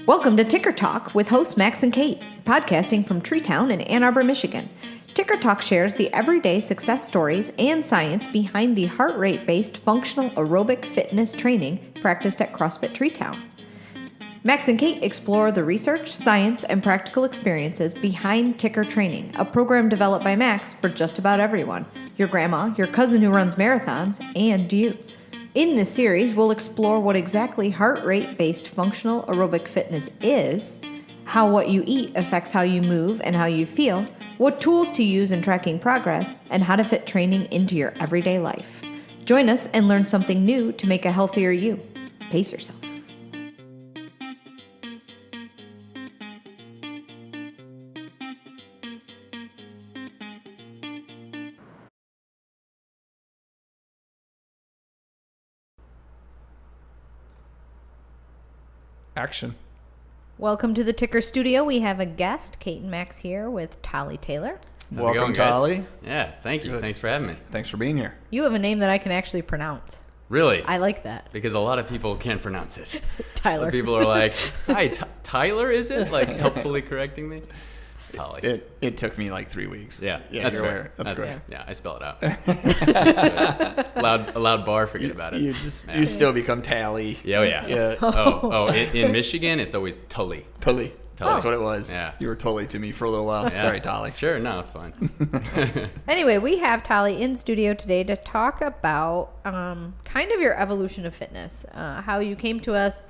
Welcome to Ticker Talk with hosts Max and Kate, podcasting from TreeTown in Ann Arbor, Michigan. Ticker Talk shares the everyday success stories and science behind the heart rate-based functional aerobic fitness training practiced at CrossFit TreeTown. Max and Kate explore the research, science, and practical experiences behind Ticker Training, a program developed by Max for just about everyone, your grandma, your cousin who runs marathons, and you. In this series, we'll explore what exactly heart rate-based functional aerobic fitness is, how what you eat affects how you move and how you feel, what tools to use in tracking progress, and how to fit training into your everyday life. Join us and learn something new to make a healthier you. Pace yourself. Action. Welcome to the Ticker Studio. We have a guest, Kate and Max here with Tolly Taylor. Welcome, Tolly. Yeah, thank you. Good. Thanks for having me. Thanks for being here. You have a name that I can actually pronounce. Really? I like that. Because a lot of people can't pronounce it. Tyler. People are like, hi, Tyler, is it? Like, helpfully correcting me. It's Tolly. It took me like 3 weeks. Yeah, that's fair. Right. That's great. Yeah, I spell it out. A loud bar, forget about it. You still become Tally. Yeah. In Michigan, it's always Tully. Tully. That's what it was. Yeah. You were Tully to me for a little while. Yeah. Sorry, Tolly. Sure, no, it's fine. Anyway, we have Tolly in studio today to talk about kind of your evolution of fitness, how you came to us,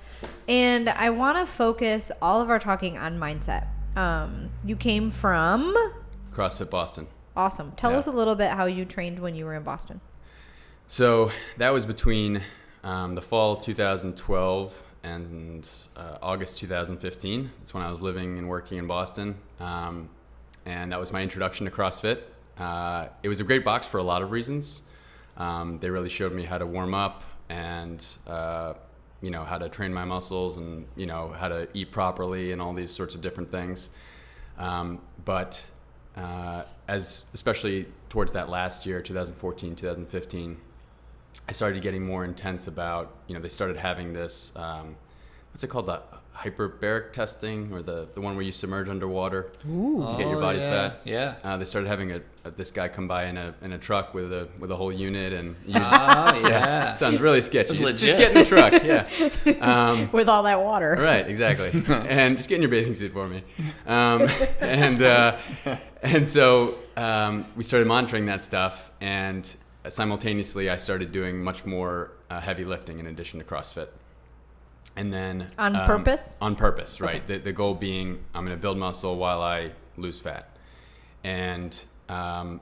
and I want to focus all of our talking on mindset. You came from CrossFit Boston. Awesome. Tell us a little bit how you trained when you were in Boston. So that was between the fall of 2012 and August 2015. That's when I was living and working in Boston. And that was my introduction to CrossFit. It was a great box for a lot of reasons. They really showed me how to warm up and how to train my muscles and, how to eat properly and all these sorts of different things. But especially towards that last year, 2014, 2015, I started getting more intense about, they started having this, what's it called? The hyperbaric testing, or the one where you submerge underwater to get your body fat. Yeah. They started having this guy come by in a truck with a whole unit, and sounds really sketchy. Just get in the truck, yeah. With all that water. Right, exactly. And just get in your bathing suit for me. And so we started monitoring that stuff, and simultaneously I started doing much more heavy lifting in addition to CrossFit. And then on purpose? On purpose, right. Okay. The goal being I'm going to build muscle while I lose fat. And a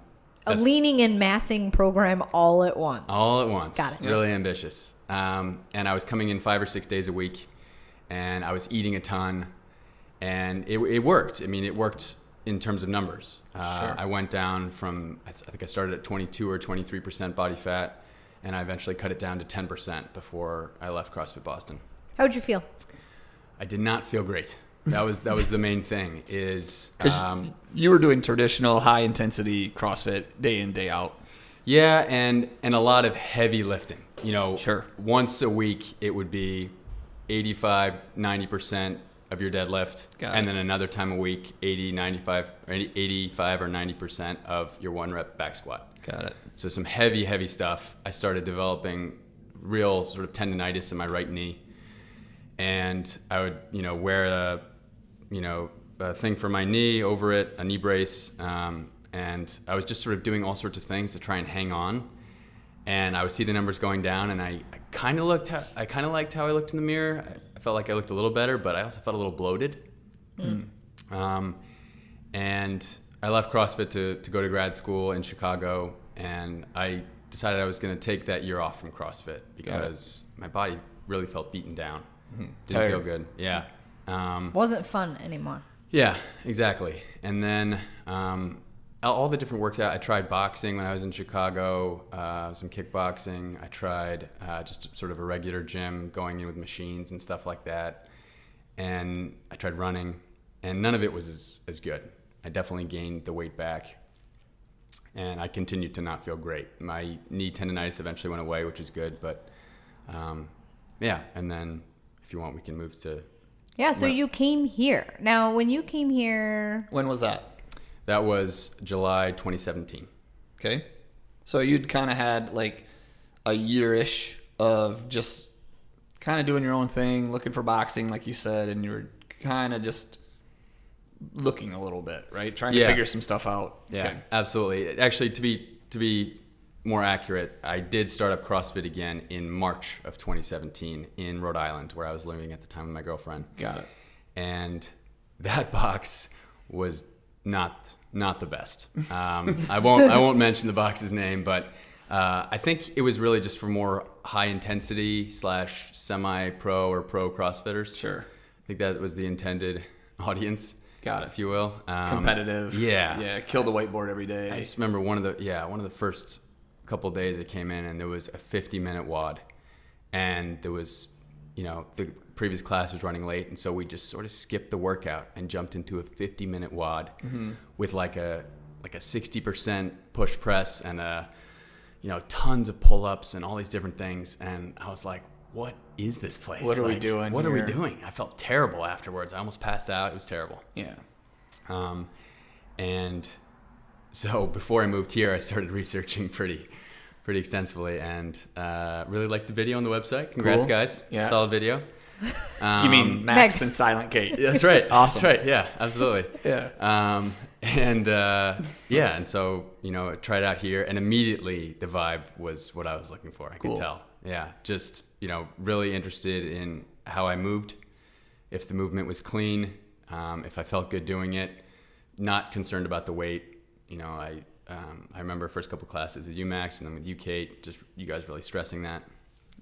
leaning and massing program all at once. All at once. Got it. Really ambitious. And I was coming in 5 or 6 days a week, and I was eating a ton, and it worked. I mean, it worked in terms of numbers. Sure. I went down from, I think I started at 22 or 23% body fat, and I eventually cut it down to 10% before I left CrossFit Boston. How'd you feel? I did not feel great. That was the main thing. Is you were doing traditional high intensity CrossFit day in, day out. Yeah, and a lot of heavy lifting. Sure. Once a week it would be 85, 90% of your deadlift, and then another time a week 85 or 90% of your 1 rep back squat. Got it. So some heavy stuff. I started developing real sort of tendonitis in my right knee. And I would, wear a thing for my knee over it, a knee brace, and I was just sort of doing all sorts of things to try and hang on. And I would see the numbers going down, and I kind of liked how I looked in the mirror. I felt like I looked a little better, but I also felt a little bloated. And I left CrossFit to go to grad school in Chicago, and I decided I was going to take that year off from CrossFit because my body really felt beaten down. Didn't feel good. Yeah. Wasn't fun anymore. Yeah, exactly. And then all the different workouts. I tried boxing when I was in Chicago, some kickboxing. I tried just sort of a regular gym, going in with machines and stuff like that. And I tried running, and none of it was as good. I definitely gained the weight back, and I continued to not feel great. My knee tendonitis eventually went away, which is good, but and then if you want, we can move to Yeah, so you came here. Now, when you came here... When was that? That was July 2017. Okay. So you'd kind of had like a year-ish of just kind of doing your own thing, looking for boxing, like you said, and you were kind of just looking a little bit, right? Trying to figure some stuff out. Yeah, okay. Absolutely. Actually, to be more accurate, I did start up CrossFit again in March of 2017 in Rhode Island, where I was living at the time with my girlfriend. Got it. And that box was not the best. I won't mention the box's name, but I think it was really just for more high intensity / semi-pro or pro CrossFitters. Sure. I think that was the intended audience. Got it. If you will. Competitive. Yeah. Yeah. Kill the whiteboard every day. I just remember one of the first couple of days I came in, and there was a 50-minute WOD, and there was, the previous class was running late, and so we just sort of skipped the workout and jumped into a 50-minute WOD with like a 60% push press and tons of pull-ups and all these different things. And I was like, what is this place? What are we doing What here? are we doing? I felt terrible afterwards. I almost passed out. It was terrible. Yeah. And so before I moved here, I started researching pretty extensively, and really liked the video on the website. Congrats, Cool. guys. Yeah. Solid video. You mean Max and Silent Kate? That's right. Awesome. That's right. Yeah, absolutely. Yeah. And so, I tried out here, and immediately the vibe was what I was looking for. I Cool. could tell. Yeah. Just, really interested in how I moved, if the movement was clean, if I felt good doing it, not concerned about the weight. I remember first couple classes with you, Max, and then with you, Kate, just you guys really stressing that.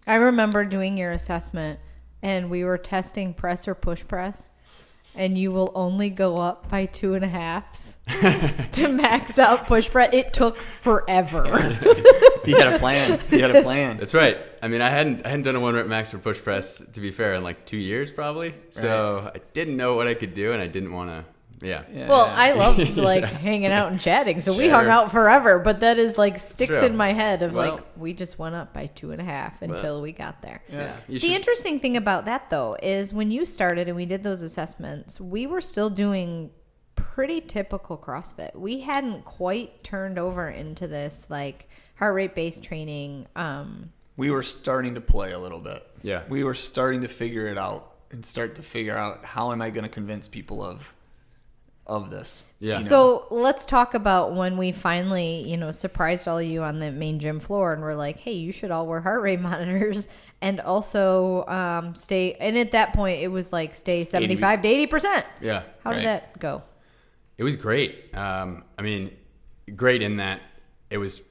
I remember doing your assessment, and we were testing press or push press, and you will only go up by 2.5s to max out push press. It took forever. He had a plan. That's right. I mean, I hadn't done a 1-rep max for push press, to be fair, in like 2 years probably. So I didn't know what I could do, and I didn't want to. Yeah. Well, I loved hanging out and chatting, so we hung out forever. But that is sticks true. in my head of Well, we just went up by 2.5 until we got there. Yeah. The interesting thing about that though is when you started and we did those assessments, we were still doing pretty typical CrossFit. We hadn't quite turned over into this heart rate based training. We were starting to play a little bit. Yeah. We were starting to figure it out and start to figure out how am I going to convince people of this. Yeah. So let's talk about when we finally, surprised all of you on the main gym floor and we're like, hey, you should all wear heart rate monitors and also stay. And at that point, it was stay 75 to 80%. Yeah. How did that go? It was great. Great in that it was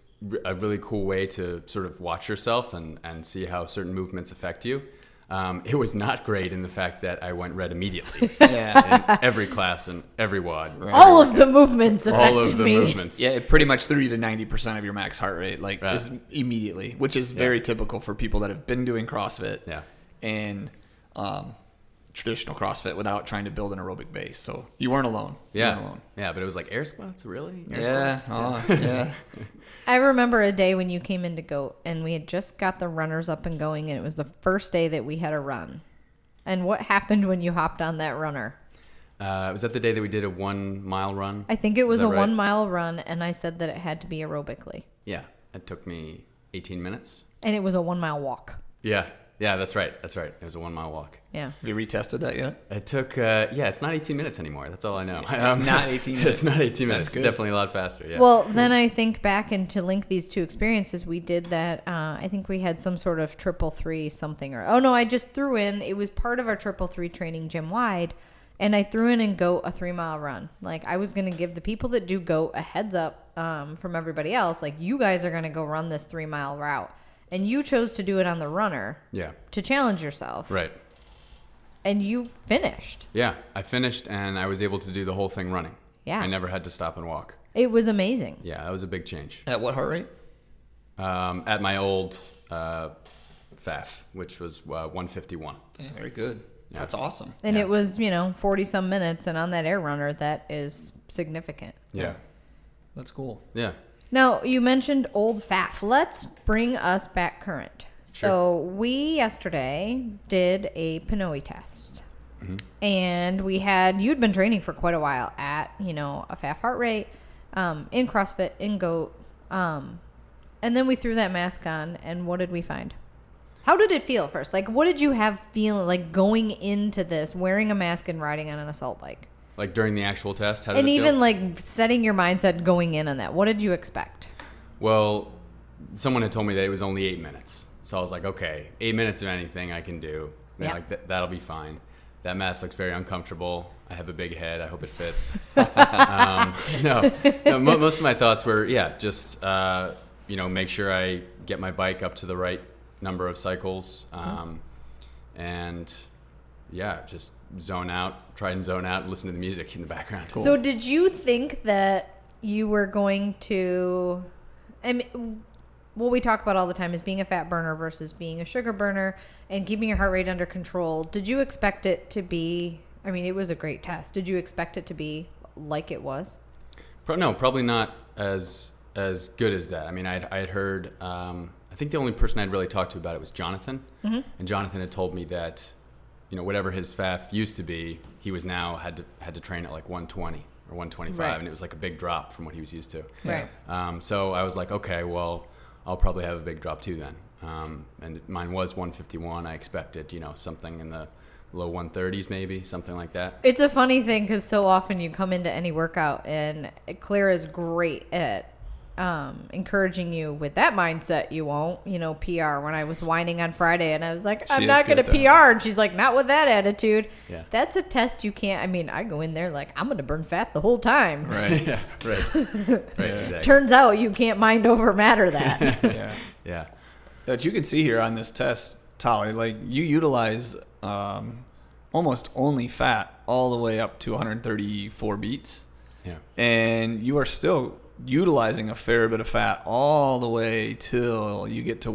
a really cool way to sort of watch yourself and see how certain movements affect you. It was not great in the fact that I went red immediately. Yeah. In every class and every WOD. Right. All of the movements affected me. All of the movements. Yeah, pretty much 30 to 90% of your max heart rate, is immediately, which is very typical for people that have been doing CrossFit and traditional CrossFit without trying to build an aerobic base. So you weren't alone. Yeah. You weren't alone. Yeah, but it was air squats, really? Yeah. Yeah. I remember a day when you came into GOAT and we had just got the runners up and going and it was the first day that we had a run. And what happened when you hopped on that runner? Was that the day that we did a 1 mile run? I think it was a right? 1 mile run and I said that it had to be aerobically. Yeah. It took me 18 minutes. And it was a 1 mile walk. Yeah. Yeah, that's right. It was a 1 mile walk. Yeah. Have you retested that yet? It took, it's not 18 minutes anymore. That's all I know. It's not 18 minutes. It's not 18 minutes. That's It's definitely a lot faster. Yeah. Well, then I think back and to link these two experiences, we did that. I think we had some sort of 333 something I just threw in. It was part of our 333 training gym wide. And I threw in GOAT a 3 mile run. I was going to give the people that do GOAT a heads up from everybody else. You guys are going to go run this 3 mile route. And you chose to do it on the runner. Yeah. To challenge yourself. Right. And you finished. Yeah, I finished and I was able to do the whole thing running. Yeah. I never had to stop and walk. It was amazing. Yeah, that was a big change. At what heart rate? At my old FAF, which was 151. Yeah, very good. Yeah. That's awesome. And it was, 40 some minutes. And on that air runner, that is significant. Yeah. That's cool. Yeah. Now, you mentioned old FAF. Let's bring us back current. Sure. So we yesterday did a Pinoy test. and you'd been training for quite a while at, a fast heart rate, in CrossFit, in GOAT. And then we threw that mask on, and what did we find? How did it feel first? Like, what did you have feeling like going into this, wearing a mask and riding on an assault bike? Like during the actual test? How did it even feel? like setting your mindset going in on that. What did you expect? Well, someone had told me that it was only 8 minutes. So I was like, okay, 8 minutes of anything I can do. Yeah. Like that'll be fine. That mask looks very uncomfortable. I have a big head. I hope it fits. Most of my thoughts were, just, make sure I get my bike up to the right number of cycles. And just zone out, try and zone out and listen to the music in the background. Cool. So did you think that you were going to, what we talk about all the time is being a fat burner versus being a sugar burner and keeping your heart rate under control. Did you expect it to be, it was a great test. Did you expect it to be like it was? No, probably not as good as that. I had heard, I think the only person I'd really talked to about it was Jonathan. Mm-hmm. And Jonathan had told me that, whatever his FAF used to be, he was now had to train at like 120 or 125. Right. And it was like a big drop from what he was used to. Right. So I was like, okay, well, I'll probably have a big drop too then. And mine was 151. I expected, something in the low 130s maybe, something like that. It's a funny thing because so often you come into any workout and Claire is great at encouraging you with that mindset. You won't, PR. When I was whining on Friday and I was like, I'm not going to PR. And she's like, not with that attitude. Yeah. That's a test you can't. I go in there like, I'm going to burn fat the whole time. Right. Yeah. Right. Right. Exactly. Turns out you can't mind over matter that. Yeah. Yeah. But you can see here on this test, Tolly, like you utilize almost only fat all the way up to 134 beats. Yeah. And you are still utilizing a fair bit of fat all the way till you get to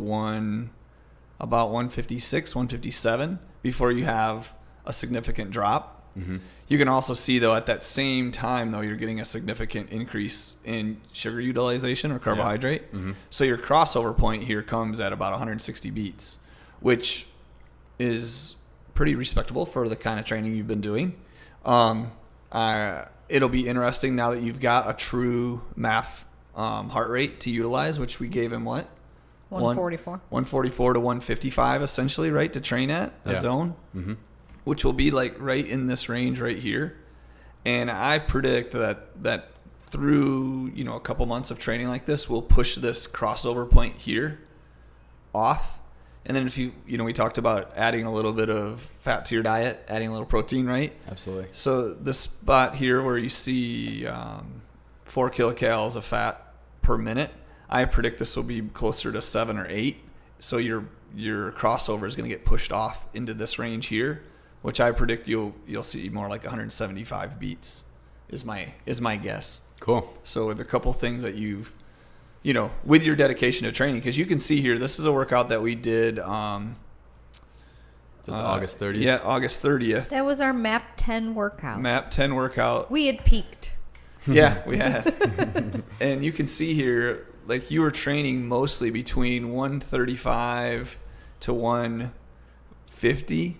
about 156, 157 before you have a significant drop. Mm-hmm. You can also see, though, at that same time, though, you're getting a significant increase in sugar utilization or carbohydrate. Yeah. Mm-hmm. So your crossover point here comes at about 160 beats, which is pretty respectable for the kind of training you've been doing. It'll be interesting now that you've got a true MAF heart rate to utilize, which we gave him what? 144. 144 to 155 essentially, right, to train at a zone, which will be like right in this range right here. And I predict that through, a couple months of training like this, we'll push this crossover point here off. And then if we talked about adding a little bit of fat to your diet, adding a little protein, right? Absolutely. So the spot here where you see 4 kilocalories of fat per minute, I predict this will be closer to 7 or 8. So your crossover is going to get pushed off into this range here, which I predict you'll see more like 175 beats is my guess. Cool. So with a couple things that you've with your dedication to training, because you can see here, this is a workout that we did August 30th. Yeah, August 30th. That was our MAP 10 workout. MAP 10 workout. We had peaked. Yeah, we had. And you can see here, like you were training mostly between 135 to 150.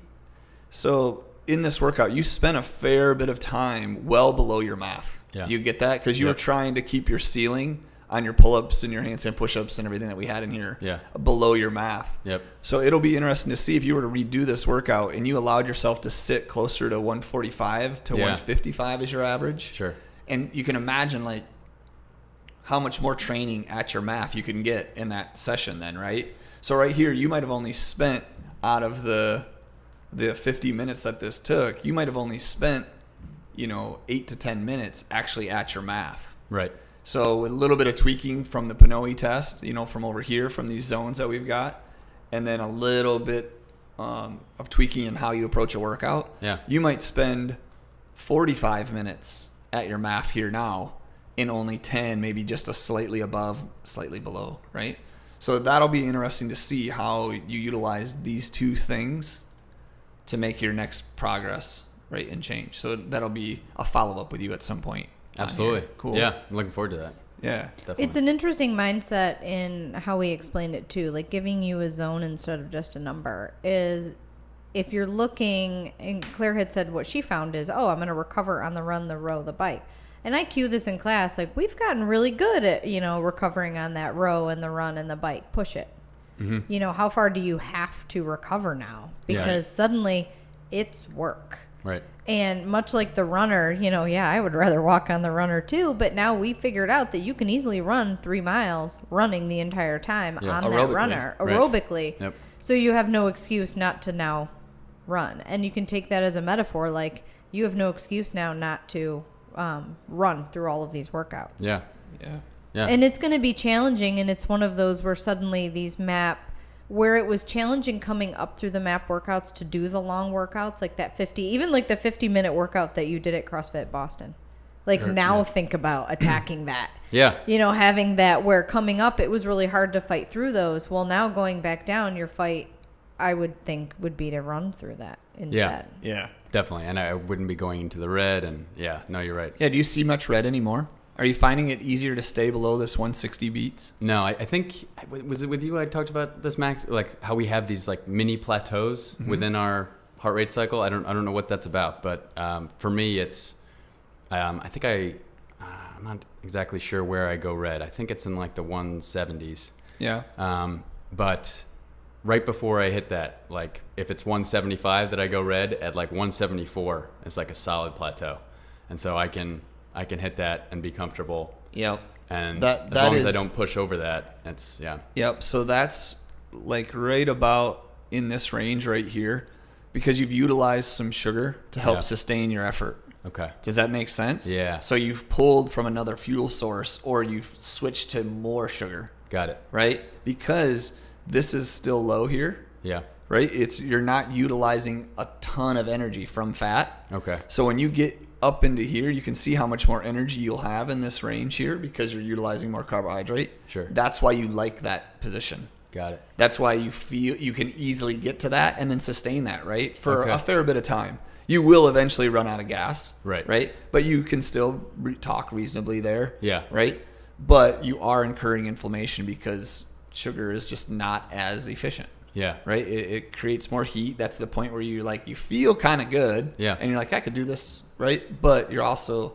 So in this workout, you spent a fair bit of time well below your MAF. Yeah. Do you get that? Because you were trying to keep your ceiling on your pull-ups and your handstand push-ups and everything that we had in here below your MAF. Yep. So it'll be interesting to see if you were to redo this workout and you allowed yourself to sit closer to 145 to 155 as your average. Sure. And you can imagine like how much more training at your MAF you can get in that session then, right? So right here, you might have only spent out of the 50 minutes that this took, you might have only spent, 8 to 10 minutes actually at your MAF. Right. So with a little bit of tweaking from the Pinoy test, from over here, from these zones that we've got, and then a little bit of tweaking in how you approach a workout, you might spend 45 minutes at your MAF here now in only 10, maybe just a slightly above, slightly below, right? So that'll be interesting to see how you utilize these two things to make your next progress, right, and change. So that'll be a follow-up with you at some point. Absolutely. Cool. Yeah, I'm looking forward to that. Yeah. Definitely. It's an interesting mindset in how we explained it too. Like giving you a zone instead of just a number is if you're looking, and Claire had said what she found is, I'm going to recover on the run, the row, the bike. And I cue this in class, like, we've gotten really good at, recovering on that row and the run and the bike. Push it. Mm-hmm. How far do you have to recover now? Because suddenly it's work. Right. And much like the runner, I would rather walk on the runner too. But now we figured out that you can easily run 3 miles running the entire time on that runner aerobically. Yep. So you have no excuse not to now run. And you can take that as a metaphor, like you have no excuse now not to run through all of these workouts. Yeah. And it's going to be challenging, and it's one of those where suddenly these where it was challenging coming up through the MAP workouts to do the long workouts, like that 50-minute workout that you did at CrossFit Boston. Think about attacking that. Yeah. Having that where coming up, it was really hard to fight through those. Well, now going back down, your fight, I would think, would be to run through that instead. Yeah. Definitely. And I wouldn't be going into the red. And no, you're right. Yeah. Do you see much red anymore? Are you finding it easier to stay below this 160 beats? No, I think, was it with you I talked about this, Max? Like how we have these like mini plateaus within our heart rate cycle. I don't know what that's about, but for me, it's, I think I'm not exactly sure where I go red. I think it's in like the 170s. Yeah. But right before I hit that, like if it's 175 that I go red, at like 174, it's like a solid plateau. And so I can hit that and be comfortable. Yep. And as long as I don't push over that, it's, Yep. So that's like right about in this range right here, because you've utilized some sugar to help sustain your effort. Okay. Does that make sense? Yeah. So you've pulled from another fuel source, or you've switched to more sugar. Got it. Right? Because this is still low here. Yeah. Right? You're not utilizing a ton of energy from fat. Okay. So when you get up into here, you can see how much more energy you'll have in this range here because you're utilizing more carbohydrate. Sure. That's why you like that position. Got it. That's why you feel you can easily get to that and then sustain that, right? For a fair bit of time. You will eventually run out of gas. Right. Right? But you can still talk reasonably there. Yeah. Right? But you are incurring inflammation because sugar is just not as efficient. Yeah. Right? It creates more heat. That's the point where you feel kind of good. Yeah. And you're like, I could do this, right? But you're also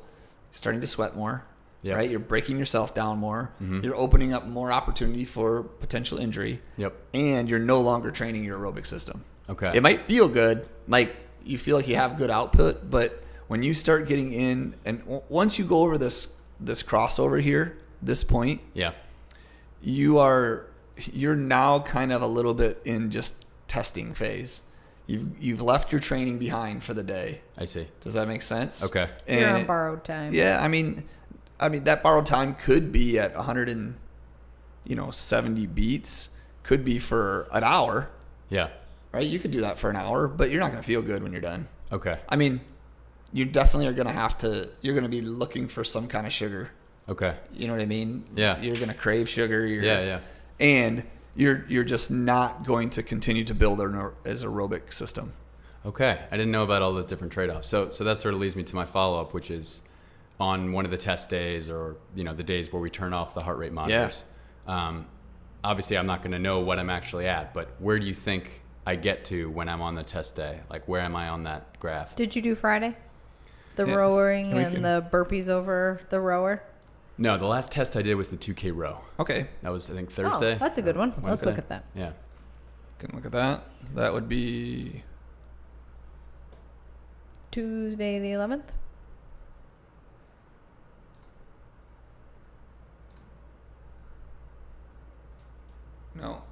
starting to sweat more. Yep. Right? You're breaking yourself down more. Mm-hmm. You're opening up more opportunity for potential injury. Yep. And you're no longer training your aerobic system. Okay. It might feel good, like you feel like you have good output, but when you start getting in, and once you go over this crossover here, this point, you're now kind of a little bit in just testing phase. You've left your training behind for the day. I see. Does that make sense? Okay. And you're on borrowed time. Yeah, I mean that borrowed time could be at 170 beats, could be for an hour. Yeah. Right? You could do that for an hour, but you're not going to feel good when you're done. Okay. I mean, you definitely are going to you're going to be looking for some kind of sugar. Okay. You know what I mean? Yeah. You're going to crave sugar. Yeah. And you're just not going to continue to build as aerobic system. Okay. I didn't know about all those different trade-offs. So that sort of leads me to my follow-up, which is on one of the test days or, the days where we turn off the heart rate monitors. Yeah. Obviously, I'm not going to know what I'm actually at, but where do you think I get to when I'm on the test day? Like, where am I on that graph? Did you do Friday? The rowing and the burpees over the rower? No, the last test I did was the 2K row. Okay. That was, I think, Thursday. Oh, that's a good one. Let's look at that. Yeah. Can look at that. That would be Tuesday the 11th?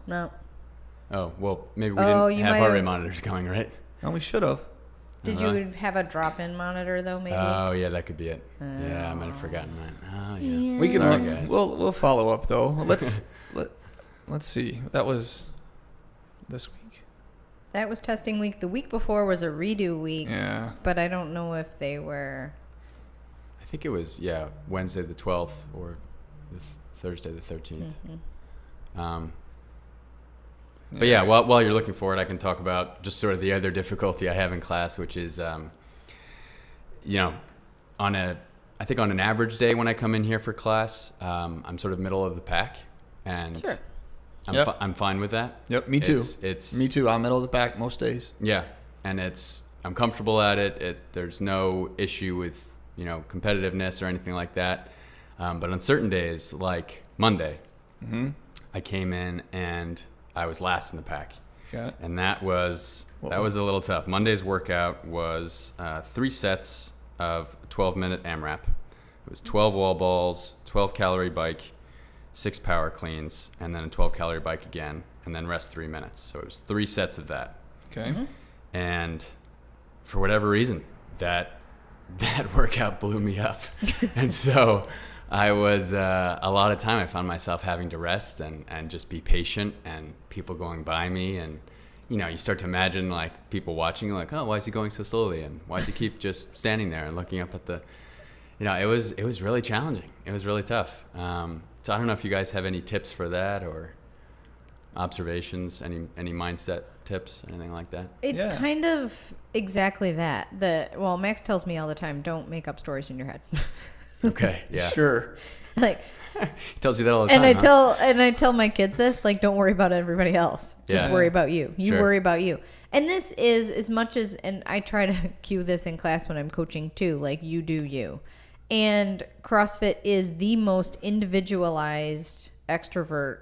No. Oh, well, maybe we didn't have heart rate monitors going, right? No, we should have. Did you have a drop-in monitor though? Maybe. Oh yeah, that could be it. Yeah, I might have forgotten mine. Oh yeah. We can Sorry, look, guys. We'll follow up though. Let's see. That was this week. That was testing week. The week before was a redo week. Yeah. But I don't know if they were. I think it was Wednesday the 12th or Thursday the 13th. Mm-hmm. But yeah, while you're looking for it, I can talk about just sort of the other difficulty I have in class, which is, I think on an average day when I come in here for class, I'm sort of middle of the pack, and Sure. I'm fine with that. Yep, me too. It's me too. I'm middle of the pack most days. Yeah, and I'm comfortable at it. There's no issue with competitiveness or anything like that. But on certain days, like Monday, I came in and I was last in the pack. Got it. And that was a little tough. Monday's workout was 3 sets of 12-minute AMRAP. It was 12 wall balls, 12-calorie bike, 6 power cleans, and then a 12-calorie bike again, and then rest 3 minutes. So it was 3 sets of that. Okay. And for whatever reason, that workout blew me up. And so I was a lot of time I found myself having to rest and just be patient, and people going by me, and you start to imagine like people watching you, like, oh, why is he going so slowly, and why does he keep just standing there and looking up at the it was really challenging. It was really tough. So I don't know if you guys have any tips for that or observations, any mindset tips, anything like that. It's kind of exactly that. Max tells me all the time, don't make up stories in your head. Okay, yeah. Sure. Like, he tells you that all the time. And I tell my kids this, like, don't worry about everybody else. Just worry about you. You worry about you. And this is as much as, and I try to cue this in class when I'm coaching too, like, you do you. And CrossFit is the most individualized extrovert,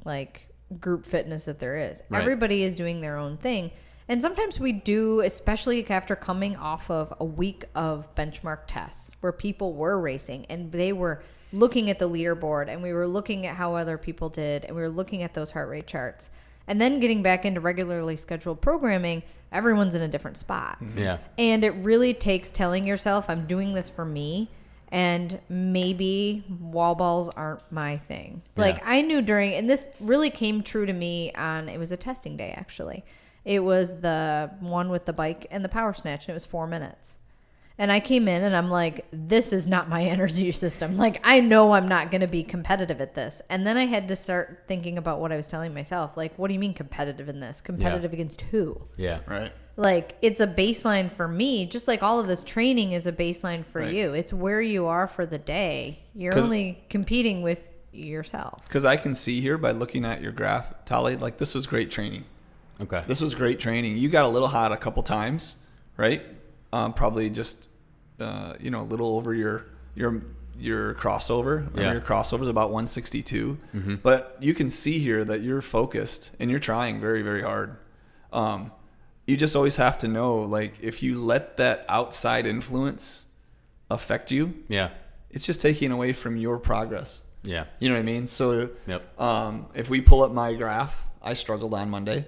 like, group fitness that there is. Right. Everybody is doing their own thing. And sometimes we do, especially after coming off of a week of benchmark tests where people were racing and they were looking at the leaderboard and we were looking at how other people did and we were looking at those heart rate charts. And then getting back into regularly scheduled programming, everyone's in a different spot. Yeah. And it really takes telling yourself, I'm doing this for me. And maybe wall balls aren't my thing. Like I knew and this really came true to me it was a testing day actually. It was the one with the bike and the power snatch, and it was 4 minutes. And I came in and I'm like, this is not my energy system. Like, I know I'm not going to be competitive at this. And then I had to start thinking about what I was telling myself. Like, what do you mean competitive in this? Competitive against who? Yeah. Right. Like, it's a baseline for me, just like all of this training is a baseline for you. It's where you are for the day. You're only competing with yourself. Because I can see here by looking at your graph, Tolly, like, this was great training. Okay. This was great training. You got a little hot a couple times, right? Probably just, a little over your crossover. Your crossover is about 162. Mm-hmm. But you can see here that you're focused and you're trying very, very hard. You just always have to know, like, if you let that outside influence affect you, it's just taking away from your progress. Yeah. You know what I mean? So if we pull up my graph, I struggled on Monday.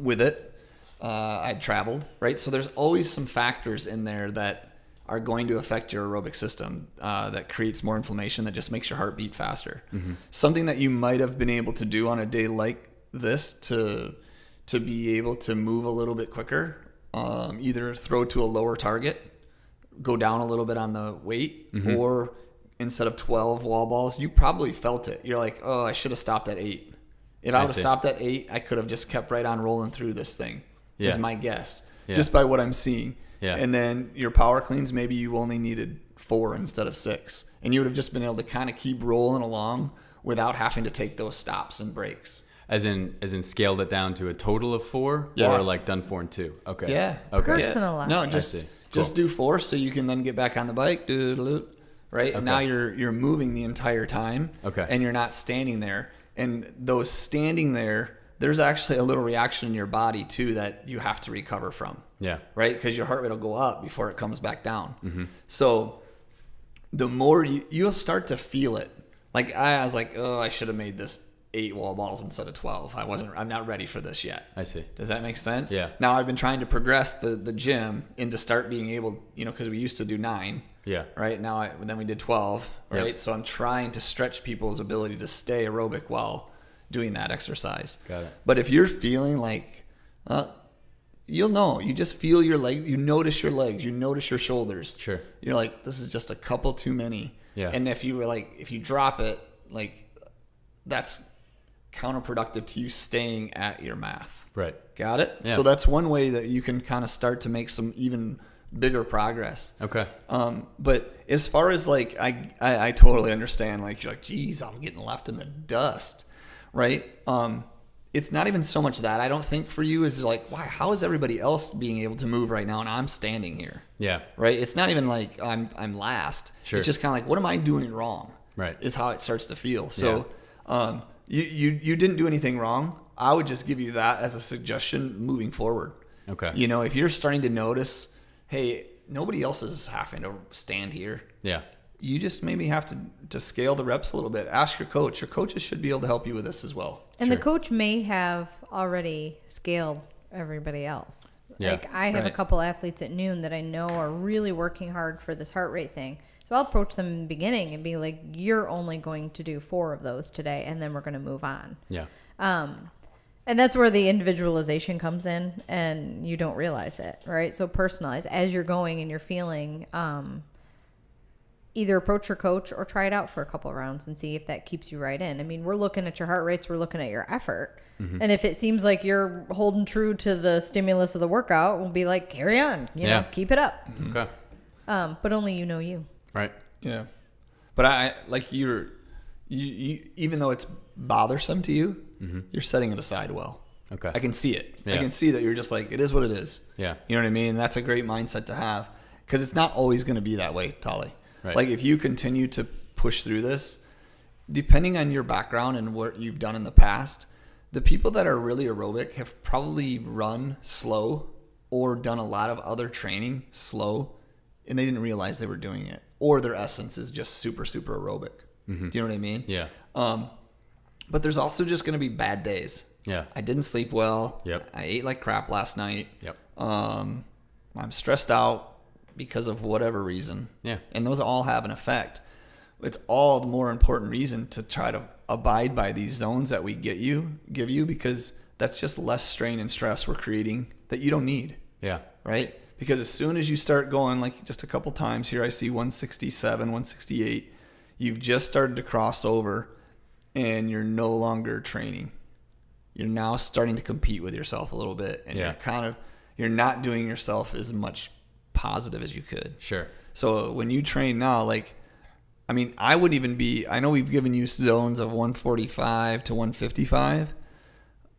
With it, I traveled, right? So there's always some factors in there that are going to affect your aerobic system that creates more inflammation, that just makes your heart beat faster. Mm-hmm. Something that you might have been able to do on a day like this to be able to move a little bit quicker, either throw to a lower target, go down a little bit on the weight, or instead of 12 wall balls, you probably felt it. You're like, oh, I should have stopped at 8. If I would have stopped at 8, I could have just kept right on rolling through this thing, is my guess, just by what I'm seeing. Yeah. And then your power cleans, maybe you only needed 4 instead of 6. And you would have just been able to kind of keep rolling along without having to take those stops and breaks. As in scaled it down to a total of 4 or like done 4 and 2? Okay. Yeah. Okay. Personalized. No, just do 4 so you can then get back on the bike, right? Okay. And now you're moving the entire time. Okay. And you're not standing there. And those standing there, there's actually a little reaction in your body too that you have to recover from. Yeah. Right? Because your heart rate will go up before it comes back down. Mm-hmm. So the more you'll start to feel it. Like I was like, oh, I should have made this 8 wall balls instead of 12. I'm not ready for this yet. I see. Does that make sense? Yeah. Now I've been trying to progress the gym into start being able, because we used to do 9. Yeah. Right. Now then we did 12. Right. Yep. So I'm trying to stretch people's ability to stay aerobic while doing that exercise. Got it. But if you're feeling like, you'll know. You just feel your leg. You notice your legs. You notice your shoulders. Sure. You're like, this is just a couple too many. Yeah. And if you drop it, like, that's counterproductive to you staying at your math. Right. Got it? Yeah. So that's one way that you can kind of start to make some even bigger progress. Okay. But as far as like, I totally understand. Like, you're like, geez, I'm getting left in the dust, right? It's not even so much that. I don't think for you is like, why? How is everybody else being able to move right now, and I'm standing here? Yeah. Right. It's not even like I'm last. Sure. It's just kind of like, what am I doing wrong? Right. Is how it starts to feel. So, you didn't do anything wrong. I would just give you that as a suggestion moving forward. Okay. You know, if you're starting to notice, hey, nobody else is having to stand here. Yeah. You just maybe have to scale the reps a little bit. Ask your coach. Your coaches should be able to help you with this as well. And Sure. the coach may have already scaled everybody else. Yeah. Like I have a Right. couple athletes at Noon that I know are really working hard for this heart rate thing. So I'll approach them in the beginning and be like, you're only going to do 4 of those today, and then we're going to move on. Yeah. And that's where the individualization comes in, and you don't realize it, right? So personalize as you're going and you're feeling, either approach your coach or try it out for a couple of rounds and see if that keeps you right in. I mean, we're looking at your heart rates, we're looking at your effort. And if it seems like you're holding true to the stimulus of the workout, we'll be like, carry on, you know, keep it up. Okay. But only you know you. Right. Yeah. But I like you even though it's bothersome to you, you're setting it aside well. Okay. I can see it. Yeah. I can see that you're just like, it is what it is. Yeah. You know what I mean? That's a great mindset to have, because it's not always going to be that way, Tolly. Right. Like, if you continue to push through this, depending on your background and what you've done in the past, the people that are really aerobic have probably run slow or done a lot of other training slow, and they didn't realize they were doing it, or their essence is just super, super aerobic. Do you know what I mean? Yeah. But there's also just going to be bad days. Yeah. I didn't sleep well. Yep. I ate like crap last night. Yep. I'm stressed out because of whatever reason. Yeah. And those all have an effect. It's all the more important reason to try to abide by these zones that we give you, because that's just less strain and stress we're creating that you don't need. Yeah. Right? Because as soon as you start going, like just a couple times here, I see 167, 168, you've just started to cross over and you're no longer training. You're now starting to compete with yourself a little bit, and you're not doing yourself as much positive as you could. Sure. So when you train now, like, I mean, I know we've given you zones of 145 to 155,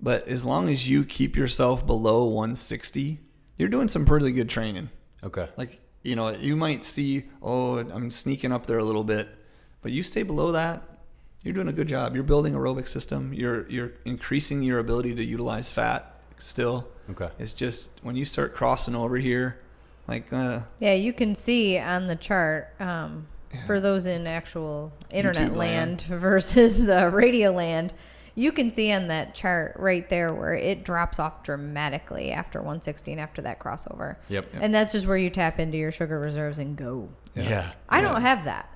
but as long as you keep yourself below 160, you're doing some pretty good training. Okay. Like, you know, you might see, oh, I'm sneaking up there a little bit, but you stay below that, you're doing a good job. You're building aerobic system. You're increasing your ability to utilize fat still. Okay. It's just when you start crossing over here, like, Yeah, you can see on the chart, for those in actual internet YouTube land versus radio land, you can see on that chart right there where it drops off dramatically after 160 and after that crossover. Yep. And that's just where you tap into your sugar reserves and go. Yeah. I don't have that.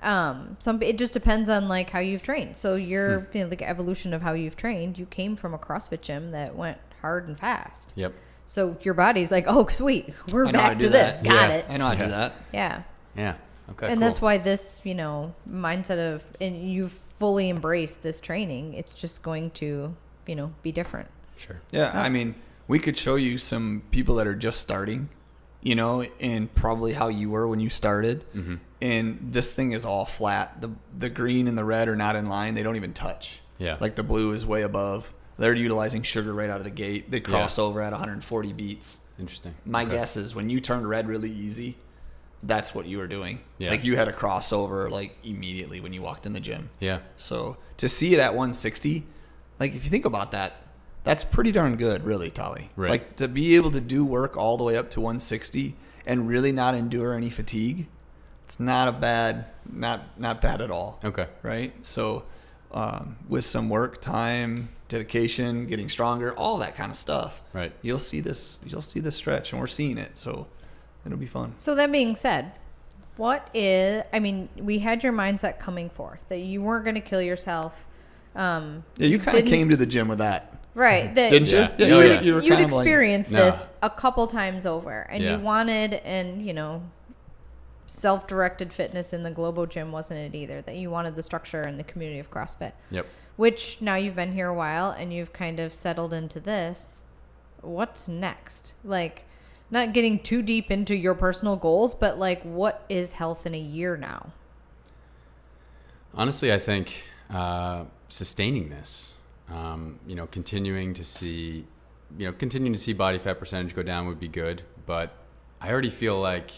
It just depends on like how you've trained. So your like evolution of how you've trained, you came from a CrossFit gym that went hard and fast. Yep. So your body's like, oh, sweet, we're I know how back to to do this. that. Got Yeah. it. I know I do that. Yeah. Yeah. Okay. And cool. that's why this, mindset of, and you've fully embraced this training, it's just going to, be different. Sure. Yeah, I mean, we could show you some people that are just starting, and probably how you were when you started. Mm-hmm. And this thing is all flat. The green and the red are not in line. They don't even touch. Yeah. Like the blue is way above. They're utilizing sugar right out of the gate. They cross over at 140 beats. Interesting. My guess is when you turned red really easy, that's what you were doing. Yeah. Like you had a crossover like immediately when you walked in the gym. Yeah. So to see it at 160, like if you think about that, that's pretty darn good, really, Tolly. Right. Like to be able to do work all the way up to 160 and really not endure any fatigue, it's not bad at all. Okay. Right. So with some work, time, dedication, getting stronger, all that kind of stuff. Right. You'll see this stretch, and we're seeing it. So it'll be fun. So that being said, we had your mindset coming forth that you weren't going to kill yourself. Yeah, you kind of came to the gym with that. Right. That Didn't you? Yeah. Yeah, You were you'd kind of like, experienced No. this a couple times over, and Yeah. you wanted, self-directed fitness in the Globo gym wasn't it either, that you wanted the structure and the community of CrossFit. Yep. Which now you've been here a while and you've kind of settled into this. What's next? Like, not getting too deep into your personal goals, but like, what is health in a year now? Honestly, I think sustaining this, continuing to see body fat percentage go down would be good. But I already feel like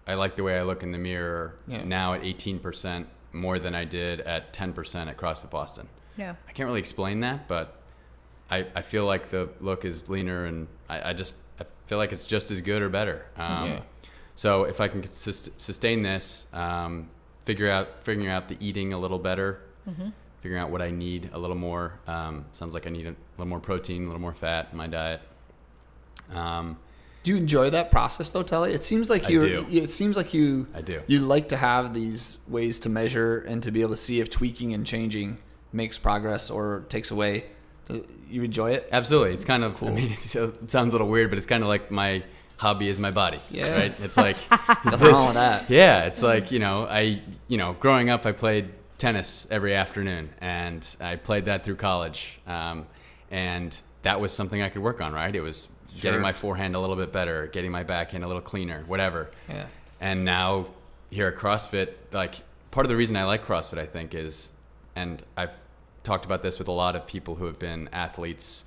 I like the way I look in the mirror now at 18% more than I did at 10% at CrossFit Boston. Yeah. I can't really explain that, but I feel like the look is leaner, and I feel like it's just as good or better. So if I can sustain this, figuring out the eating a little better, figuring out what I need a little more. Sounds like I need a little more protein, a little more fat in my diet. Do you enjoy that process though, Tolly? It seems like It seems like you. I do. You like to have these ways to measure and to be able to see if tweaking and changing makes progress or takes away. You enjoy it? Absolutely. It's kind of cool. I mean, it sounds a little weird, but it's kind of like my hobby is my body. Yeah. Right. It's like nothing wrong with that. Yeah. It's like growing up, I played tennis every afternoon, and I played that through college, and that was something I could work on. Right. It was getting my forehand a little bit better, getting my backhand a little cleaner, whatever. Yeah. And now here at CrossFit, like part of the reason I like CrossFit, I think, is, and I've talked about this with a lot of people who have been athletes,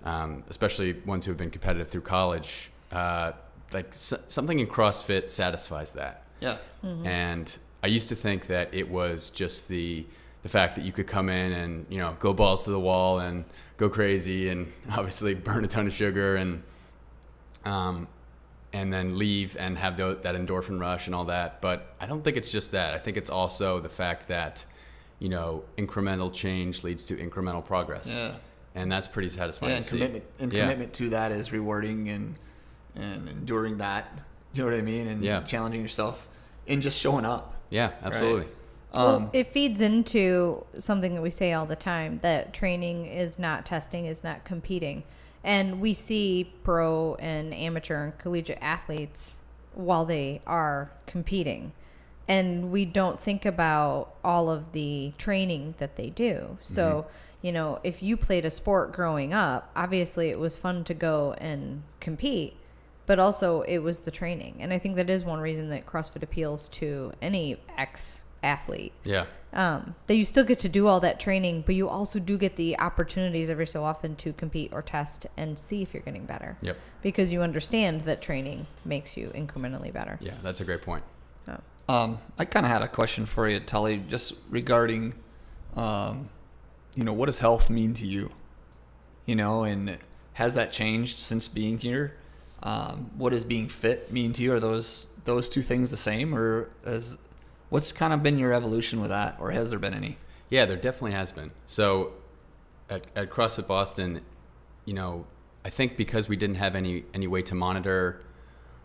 especially ones who have been competitive through college. Something in CrossFit satisfies that. Yeah. Mm-hmm. And I used to think that it was just the fact that you could come in and, go balls to the wall and go crazy and obviously burn a ton of sugar and then leave and have that endorphin rush and all that. But I don't think it's just that. I think it's also the fact that, incremental change leads to incremental progress. Yeah. And that's pretty satisfying to see. Commitment to that is rewarding and enduring that, you know what I mean? And challenging yourself and just showing up. Yeah, absolutely. Right? Well, it feeds into something that we say all the time, that training is not testing, is not competing. And we see pro and amateur and collegiate athletes while they are competing. And we don't think about all of the training that they do. So, if you played a sport growing up, obviously it was fun to go and compete, but also it was the training. And I think that is one reason that CrossFit appeals to any ex-athlete. Yeah. That you still get to do all that training, but you also do get the opportunities every so often to compete or test and see if you're getting better. Yep. Because you understand that training makes you incrementally better. Yeah, that's a great point. I kind of had a question for you, Tully, just regarding, what does health mean to you? And has that changed since being here? What does being fit mean to you? Are those two things the same, or what's kind of been your evolution with that, or has there been any? Yeah, there definitely has been. So at CrossFit Boston, I think because we didn't have any way to monitor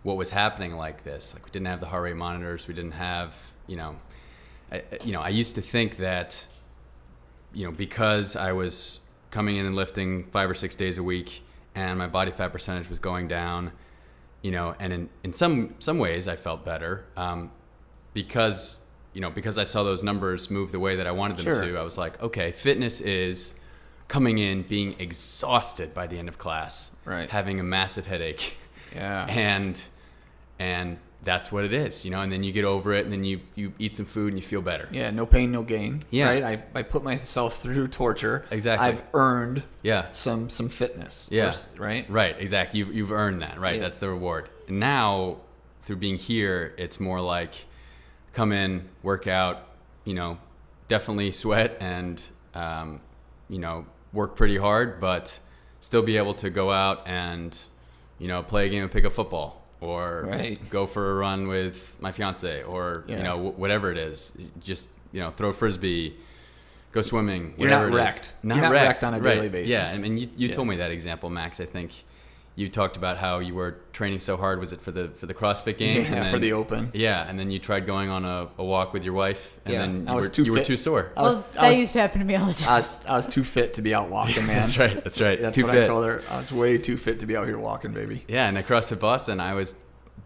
what was happening like this, like we didn't have the heart rate monitors, we didn't have, I used to think that, because I was coming in and lifting 5 or 6 days a week and my body fat percentage was going down, and in some ways I felt better, because I saw those numbers move the way that I wanted them to. I was like, okay, fitness is coming in, being exhausted by the end of class, right, having a massive headache, and that's what it is, and then you get over it, and then you eat some food and you feel better. Yeah, no pain, no gain. Yeah, right. I put myself through torture. Exactly. I've earned some fitness. Yeah. Right. Right. Exactly. You've earned that. Right. Yeah. That's the reward. And now through being here, it's more like come in, work out, definitely sweat and work pretty hard, but still be able to go out and play a game of pickup football. Or go for a run with my fiance, or whatever it is. Just throw a frisbee, go swimming. You're not wrecked. You're not wrecked on a daily basis. Yeah, I mean, you told me that example, Max. I think you talked about how you were training so hard. Was it for the CrossFit Games? Yeah, for the Open. Yeah, and then you tried going on a walk with your wife, and then you were too sore. That used to happen to me all the time. I was too fit to be out walking, man. That's right. That's too what fit. I told her. I was way too fit to be out here walking, baby. Yeah, and at CrossFit Boston, I was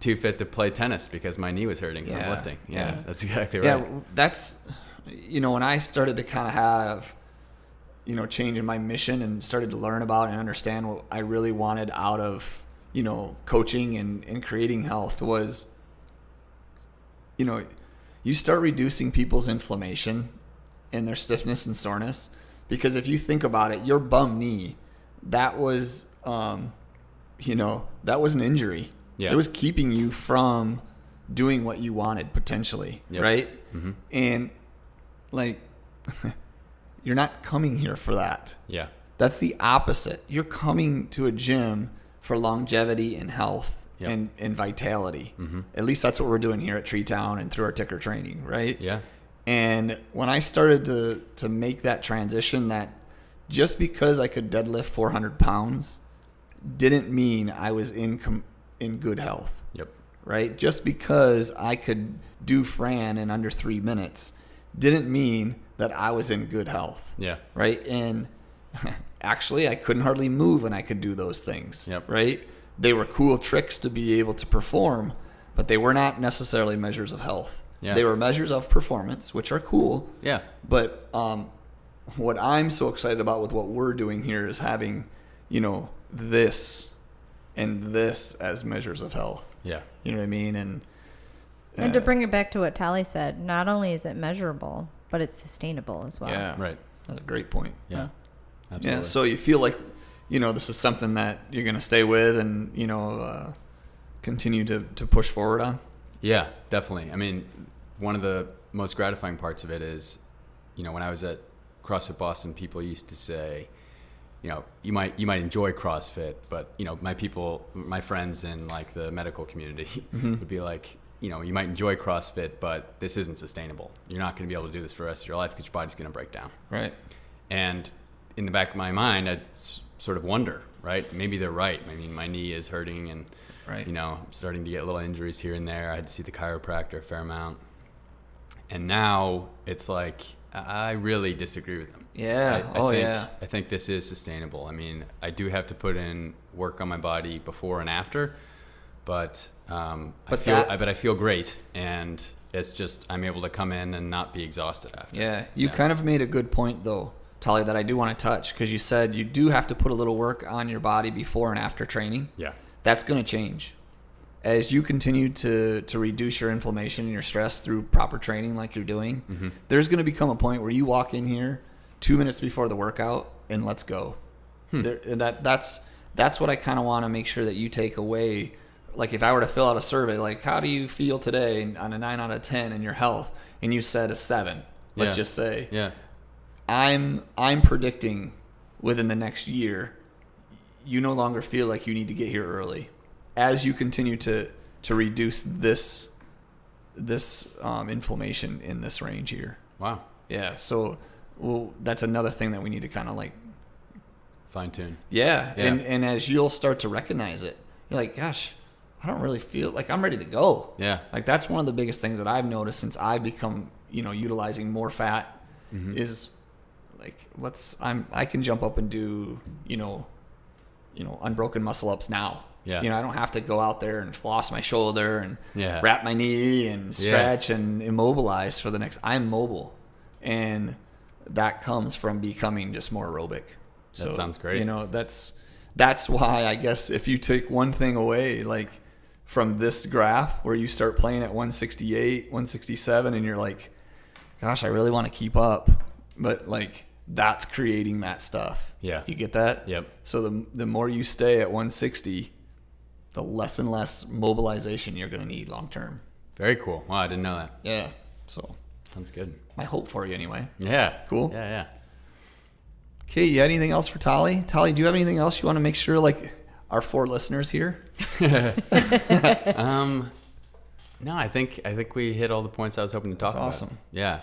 too fit to play tennis because my knee was hurting from lifting. Yeah, that's exactly right. Yeah, that's when I started to kind of have change in my mission and started to learn about and understand what I really wanted out of coaching and creating health was, you start reducing people's inflammation and their stiffness and soreness. Because if you think about it, your bum knee, that was, that was an injury. Yeah. It was keeping you from doing what you wanted potentially, Yep. right? Mm-hmm. And like, you're not coming here for that. Yeah. That's the opposite. You're coming to a gym for longevity and health. Yep. and vitality. Mm-hmm. At least that's what we're doing here at TreeTown and through our ticker training, right? Yeah. And when I started to make that transition, that just because I could deadlift 400 pounds didn't mean I was in good health. Yep. Right? Just because I could do Fran in under 3 minutes didn't mean that I was in good health. Yeah. Right? And actually, I couldn't hardly move when I could do those things. Yep. Right? They were cool tricks to be able to perform, but they were not necessarily measures of health. Yeah. They were measures of performance, which are cool. Yeah. But what I'm so excited about with what we're doing here is having, this and this as measures of health. Yeah. You know what I mean? And to bring it back to what Tolly said, not only is it measurable, but it's sustainable as well. yeah, Right. that's a great point. Yeah. Absolutely. Yeah. So you feel like, this is something that you're going to stay with and, continue to push forward on? Yeah, definitely. I mean, one of the most gratifying parts of it is, when I was at CrossFit Boston, people used to say, you might enjoy CrossFit, but my friends in like the medical community would be like, you might enjoy CrossFit, but this isn't sustainable. You're not going to be able to do this for the rest of your life because your body's going to break down. Right. And in the back of my mind, I'd sort of wonder, right? Maybe they're right. I mean, my knee is hurting and, Right. I'm starting to get little injuries here and there. I had to see the chiropractor a fair amount. And now it's like, I really disagree with them. Yeah. I think this is sustainable. I mean, I do have to put in work on my body before and after, but I feel great. And it's just, I'm able to come in and not be exhausted after. Yeah. You kind of made a good point though, Tolly, that I do want to touch, because you said you do have to put a little work on your body before and after training. Yeah. That's going to change. As you continue to reduce your inflammation and your stress through proper training like you're doing, there's going to become a point where you walk in here 2 minutes before the workout and let's go. That's what I kind of want to make sure that you take away. Like if I were to fill out a survey, like how do you feel today on a 9 out of 10 in your health? And you said a 7, let's just say. Yeah. I'm predicting within the next year, you no longer feel like you need to get here early. As you continue to reduce this inflammation in this range here. Wow. Yeah. So, that's another thing that we need to kind of like fine tune. Yeah. And as you'll start to recognize it, you're like, gosh, I don't really feel like I'm ready to go. Yeah. Like that's one of the biggest things that I've noticed since I've become, utilizing more fat is like I can jump up and do, unbroken muscle ups now. Yeah. I don't have to go out there and floss my shoulder and Yeah. wrap my knee and stretch and immobilize for the next. I'm mobile, and that comes from becoming just more aerobic. That sounds great. That's why I guess if you take one thing away, like from this graph where you start playing at 168, 167, and you're like, gosh, I really want to keep up, but like that's creating that stuff. Yeah. You get that? Yep. So the more you stay at 160, the less and less mobilization you're going to need long term. Very cool. Wow, I didn't know that. Yeah. So Sounds good. my hope for you anyway. Yeah. Cool. Yeah. Okay, you got anything else for Tolly? Tolly, do you have anything else you want to make sure, like, our 4 listeners here? No, I think we hit all the points I was hoping to talk about. Awesome. Yeah.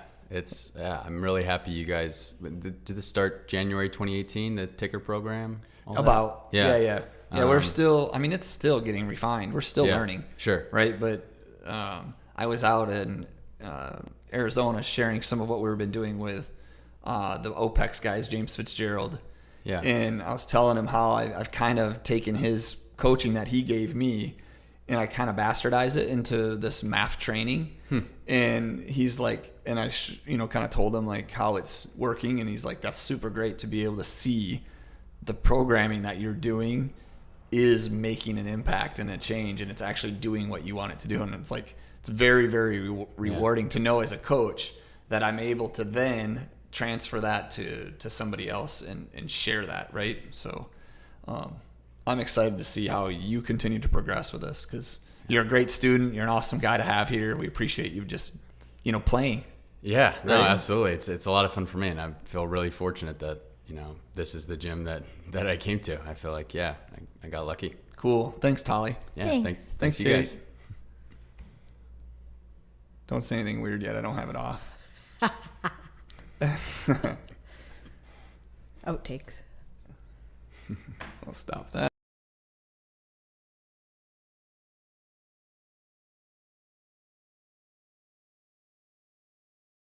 I'm really happy you guys did this start January 2018, the ticker program? Yeah, we're still, it's still getting refined. We're still learning. Sure. Right? But I was out in Arizona sharing some of what we've been doing with the OPEX guys, James Fitzgerald. Yeah. And I was telling him how I've kind of taken his coaching that he gave me and I kind of bastardized it into this math training. And he's like, and I, kind of told him like how it's working. And he's like, that's super great to be able to see the programming that you're doing is making an impact and a change, and it's actually doing what you want it to do. And it's like, it's very, very rewarding to know as a coach that I'm able to then transfer that to somebody else and share that, right? So I'm excited to see how you continue to progress with this, because you're a great student. You're an awesome guy to have here. We appreciate you just, playing. Yeah, no, right? Absolutely. It's a lot of fun for me, and I feel really fortunate that, this is the gym that I came to. I feel like, I got lucky. Cool. Thanks, Tolly. Yeah, Thanks. thanks you Kate. guys. Don't say anything weird yet. I don't have it off. Outtakes. I'll stop that.